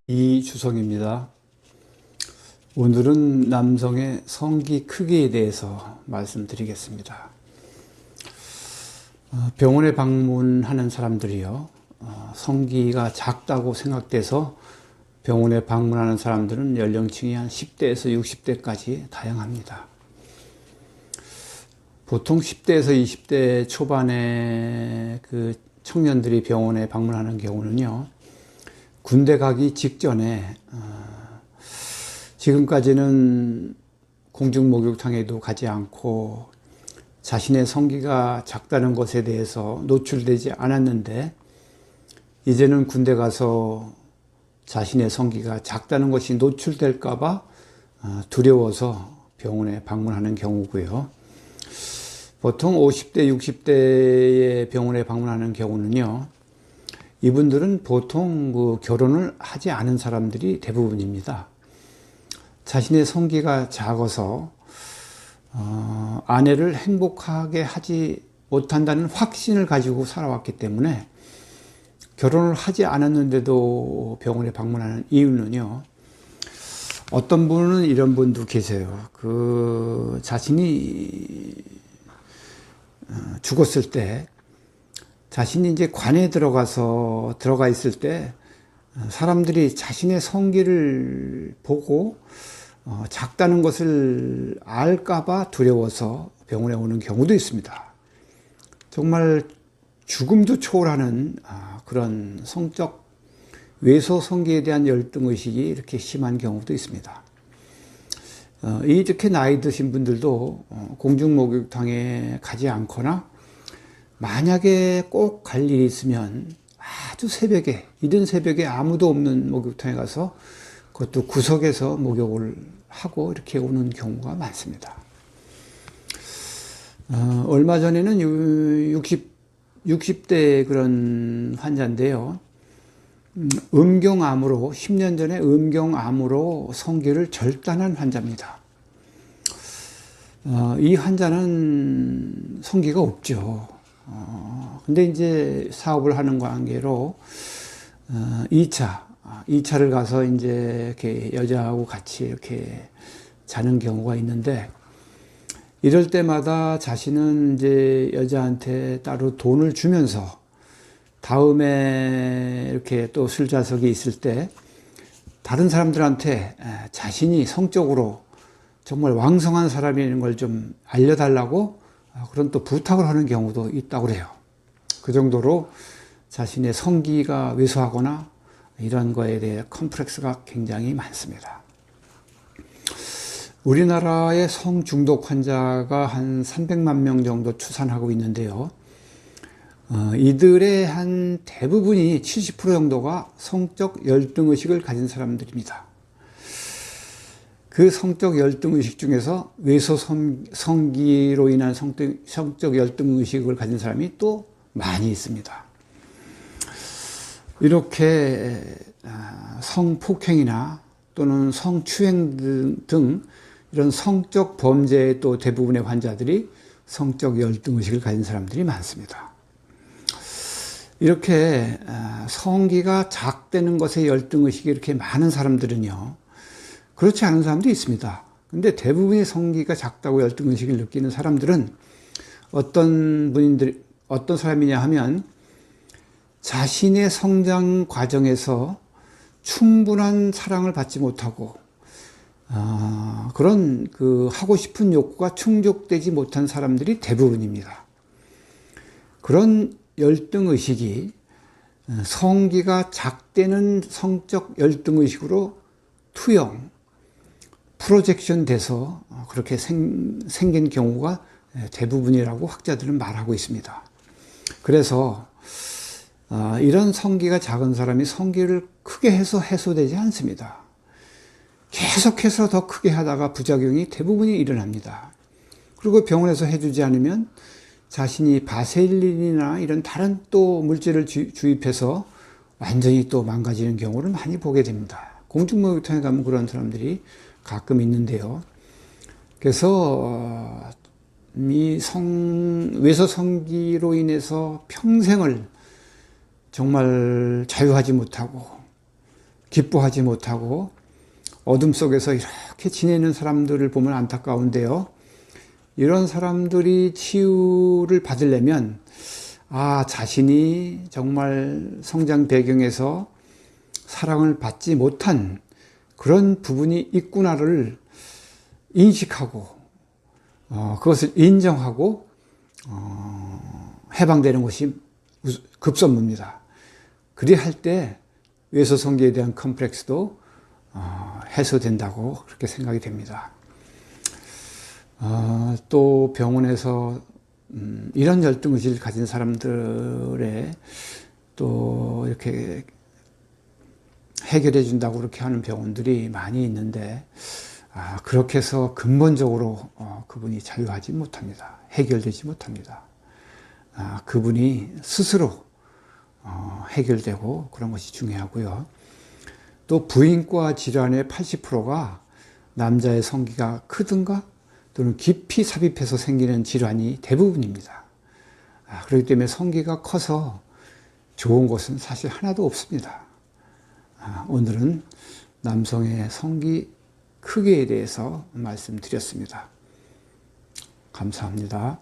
이주성입니다. 오늘은 남성의 성기 크기에 대해서 말씀드리겠습니다. 병원에 방문하는 사람들이요, 성기가 작다고 생각돼서 병원에 방문하는 사람들은 연령층이 한 10대에서 60대까지 다양합니다. 보통 10대에서 20대 초반의 그 청년들이 병원에 방문하는 경우는요, 군대 가기 직전에 지금까지는 공중 목욕탕에도 가지 않고 자신의 성기가 작다는 것에 대해서 노출되지 않았는데, 이제는 군대 가서 자신의 성기가 작다는 것이 노출될까 봐 두려워서 병원에 방문하는 경우고요. 보통 50대, 60대의 병원에 방문하는 경우는요, 이분들은 보통 결혼을 하지 않은 사람들이 대부분입니다. 자신의 성기가 작아서 아내를 행복하게 하지 못한다는 확신을 가지고 살아왔기 때문에 결혼을 하지 않았는데도 병원에 방문하는 이유는요, 어떤 분은 이런 분도 계세요. 자신이 죽었을 때, 자신이 이제 관에 들어가 있을 때 사람들이 자신의 성기를 보고 작다는 것을 알까봐 두려워서 병원에 오는 경우도 있습니다. 정말 죽음도 초월하는 그런 성적 외소 성기에 대한 열등의식이 이렇게 심한 경우도 있습니다. 이렇게 나이 드신 분들도 공중 목욕탕에 가지 않거나, 만약에 꼭 갈 일이 있으면 아주 새벽에, 이른 새벽에 아무도 없는 목욕탕에 가서, 그것도 구석에서 목욕을 하고 이렇게 오는 경우가 많습니다. 얼마 전에는 60대 그런 환자인데요, 음경암으로, 10년 전에 음경암으로 성기를 절단한 환자입니다. 이 환자는 성기가 없죠. 근데 이제 사업을 하는 관계로 2차를 가서 이제 이렇게 여자하고 같이 이렇게 자는 경우가 있는데, 이럴 때마다 자신은 이제 여자한테 따로 돈을 주면서 다음에 이렇게 또 술자석이 있을 때 다른 사람들한테 자신이 성적으로 정말 왕성한 사람이라는 걸 좀 알려달라고 그런 또 부탁을 하는 경우도 있다고 그래요. 그 정도로 자신의 성기가 왜소하거나 이런 거에 대해 컴플렉스가 굉장히 많습니다. 우리나라의 성중독 환자가 한 300만 명 정도 추산하고 있는데요, 이들의 한 대부분이 70% 정도가 성적 열등의식을 가진 사람들입니다. 그 성적 열등의식 중에서 외소 성기로 인한 성적 열등의식을 가진 사람이 또 많이 있습니다. 이렇게 성폭행이나 또는 성추행 등 이런 성적 범죄의 또 대부분의 환자들이 성적 열등의식을 가진 사람들이 많습니다. 이렇게 성기가 작다는 것에 열등의식이 이렇게 많은 사람들은요, 그렇지 않은 사람도 있습니다. 근데 대부분의 성기가 작다고 열등의식을 느끼는 사람들은 어떤 사람이냐 하면, 자신의 성장 과정에서 충분한 사랑을 받지 못하고 그런 하고 싶은 욕구가 충족되지 못한 사람들이 대부분입니다. 그런 열등의식이 성기가 작다는 성적 열등의식으로 투영, 프로젝션 돼서 그렇게 생긴 경우가 대부분이라고 학자들은 말하고 있습니다. 그래서 이런 성기가 작은 사람이 성기를 크게 해서 해소되지 않습니다. 계속해서 더 크게 하다가 부작용이 대부분이 일어납니다. 그리고 병원에서 해주지 않으면 자신이 바세린이나 이런 다른 또 물질을 주입해서 완전히 또 망가지는 경우를 많이 보게 됩니다. 공중목욕탕에 가면 그런 사람들이 가끔 있는데요. 그래서 이 외소성기로 인해서 평생을 정말 자유하지 못하고 기뻐하지 못하고 어둠 속에서 이렇게 지내는 사람들을 보면 안타까운데요. 이런 사람들이 치유를 받으려면 자신이 정말 성장 배경에서 사랑을 받지 못한 그런 부분이 있구나를 인식하고 그것을 인정하고 해방되는 것이 급선무입니다. 그리할 때 외소성기에 대한 컴플렉스도 해소된다고 그렇게 생각이 됩니다. 또 병원에서 이런 열등의식을 가진 사람들의 또 이렇게 해결해 준다고 그렇게 하는 병원들이 많이 있는데 그렇게 해서 근본적으로 그분이 자유하지 못합니다. 해결되지 못합니다. 그분이 스스로 해결되고 그런 것이 중요하고요. 또 부인과 질환의 80%가 남자의 성기가 크든가 또는 깊이 삽입해서 생기는 질환이 대부분입니다. 그렇기 때문에 성기가 커서 좋은 것은 사실 하나도 없습니다. 오늘은 남성의 성기 크기에 대해서 말씀드렸습니다. 감사합니다.